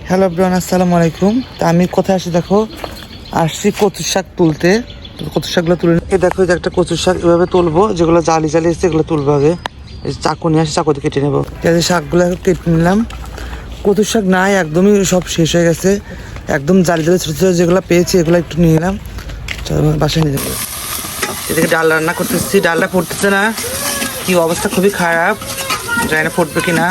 Hello everyone, আসসালামু আলাইকুম। তা আমি কোথায় আসি দেখো, আসছি কচু শাক তুলতে। কচু শাকগুলো তুলে নিয়ে দেখো, যে একটা কচু শাক এভাবে তুলবো, যেগুলো জালি জালি এসছে এগুলো তুলবো আগে। চাকু নিয়ে আসি, চাকুতে কেটে নেবো। শাকগুলো কেটে নিলাম। কচু শাক নাই, একদমই সব শেষ হয়ে গেছে। একদম জালি জালি ছোটো ছোটো যেগুলো পেয়েছি এগুলো একটু নিয়ে নিলাম, বাসায় নিয়ে যাবো। এদিকে ডাল রান্না করতেছি, ডালটা ফুটতেছে না, কি অবস্থা খুবই খারাপ, জানি না ফুটবে কিনা।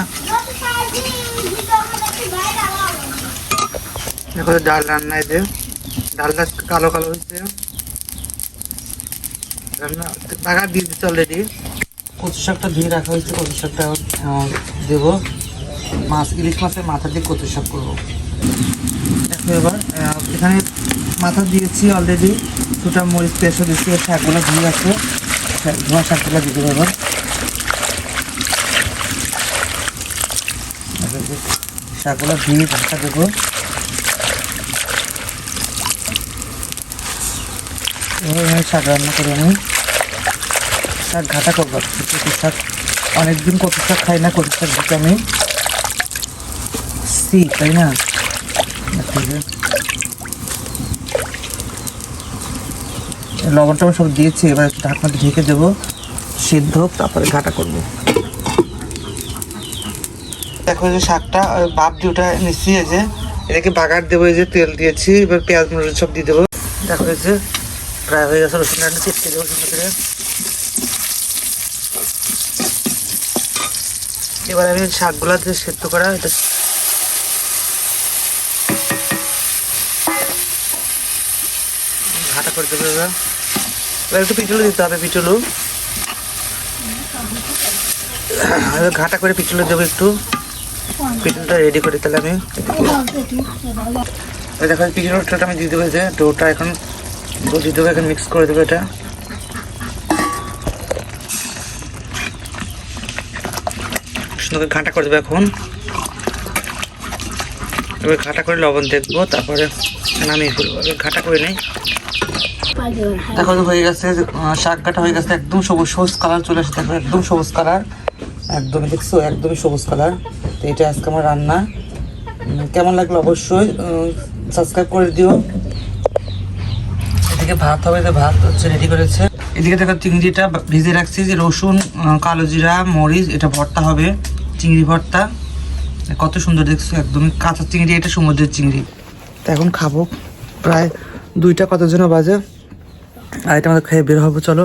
দেখো ডাল রান্না, এই যে ডালটা কালো কালো হয়েছে, রান্না বাগার দিয়ে দিচ্ছে অলরেডি। কচু শাকটা ধুয়ে রাখা হয়েছে, কচু শাকটা দেবো। ইলিশ মাছের মাথা দিয়ে কচু শাক করবো। দেখো এবার এখানে মাথা দিয়েছি অলরেডি, দুটা মরিচ পেস্টও দিচ্ছি, শাকগুলো ধুয়ে আছে, ধোয়া শাকগুলো দিয়ে দেবো। এবার শাকগুলো ধুয়ে ঢাকা দেবো। এভাবে শাক রান্না করে আমি শাক ঘাটা করবো। কচু শাক অনেকদিন কচু শাক খাই না, কচু শাক ভিটামিন সি, তাই না? লবণ টবণ সব দিয়েছি, এবার ঢাকনাটা ঢেকে দেবো, সিদ্ধ হোক, তারপরে ঘাটা করবো। দেখো যে শাকটা বাপ দিয়ে ওটা নিচ্ছি, এই যে এটাকে বাগার দেবো, এই যে তেল দিয়েছি, এবার পেঁয়াজ মরিচ সব দিয়ে দেবো। দেখো এই যে প্রায় হয়ে গেছে, রসুন রান্না চিপকে দেবো সুন্দর করে। এবার আমি শাকগুলা যে সেদ্ধ করা, এটা ঘাটা করে দেবো। এবার একটু পিটুলু দিতে হবে, পিটুলু ঘাটা করে পিটুলু দেবো একটু। পিটুলটা রেডি করে তাহলে আমি দেখো পিটুলটা আমি দিয়ে দেবো, যে ডোটা এখন দিয়ে দেবো, এখন মিক্স করে দেবো। এটা সুন্দর ঘাটা করে দেবো এখন। এবার ঘাটা করে লবণ দেখবো, তারপরে নামিয়ে ফেলবো। ঘাটা করে নেই, দেখো হয়ে গেছে, শাক ঘাটা হয়ে গেছে, একদম সবুজ সবুজ কালার চলে আসছে। দেখো একদম সবুজ কালার, একদমই দেখছো, একদমই সবুজ কালার। তো এটা আজকে আমার রান্না। কেমন লাগলো অবশ্যই সাবস্ক্রাইব করে দিও। এদিকে ভাত হবে, যে ভাত হচ্ছে রেডি করেছে। এদিকে দেখো চিংড়িটা ভিজে রাখছি, যে রসুন, কালো জিরা, মরিচ, এটা ভর্তা হবে, চিংড়ি ভর্তা। কত সুন্দর দেখছো, একদমই কাঁচা চিংড়ি, এটা সমুদ্রের চিংড়ি। তো এখন খাবো, প্রায় 2টা কত যেন বাজে, আর এটা আমাদের খেয়ে বের হবো। চলো,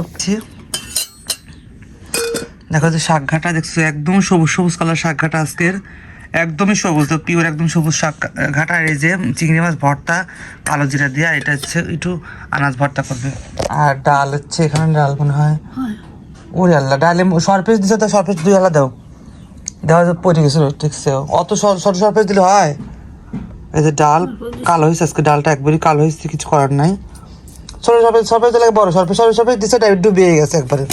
দেখো যে শাক ঘাটা দেখছো, একদম সবুজ সবুজ কালার শাক ঘাটা আজকের, একদমই সবুজ, তো পিওর একদম সবুজ শাক ঘাটা। এই যে চিংড়ি মাছ ভর্তা কালো জিরা দিয়ে, আর এটা হচ্ছে একটু আনাজ ভর্তা করবে। আর ডাল হচ্ছে, এখানে ডাল মনে হয়, ওরে আল্লাহ, ডালে সরপেস দিছে, তো সরপেস 2 আলা দাও, দেওয়া পড়ে গেছিল, ঠিক আছে। অত ছোট সরপেস দিলে হয়? এই যে ডাল কালো হয়েছে আজকে, ডালটা একবারই কালো হয়েছে, কিছু করার নাই। ছোট সরপেস দিলে বড় সরপেস দিচ্ছে, ডাইভ ডুবিয়ে গেছে একবারে।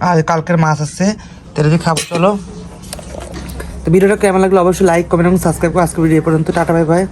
আর কালকের মাছ আছে, তেলে দিয়ে খাবো। চলো, তো ভিডিওটা কেমন লাগলো অবশ্যই লাইক কমেন্ট এবং সাবস্ক্রাইব করো। আজকে ভিডিও পর্যন্ত, টাটা বাই বাই।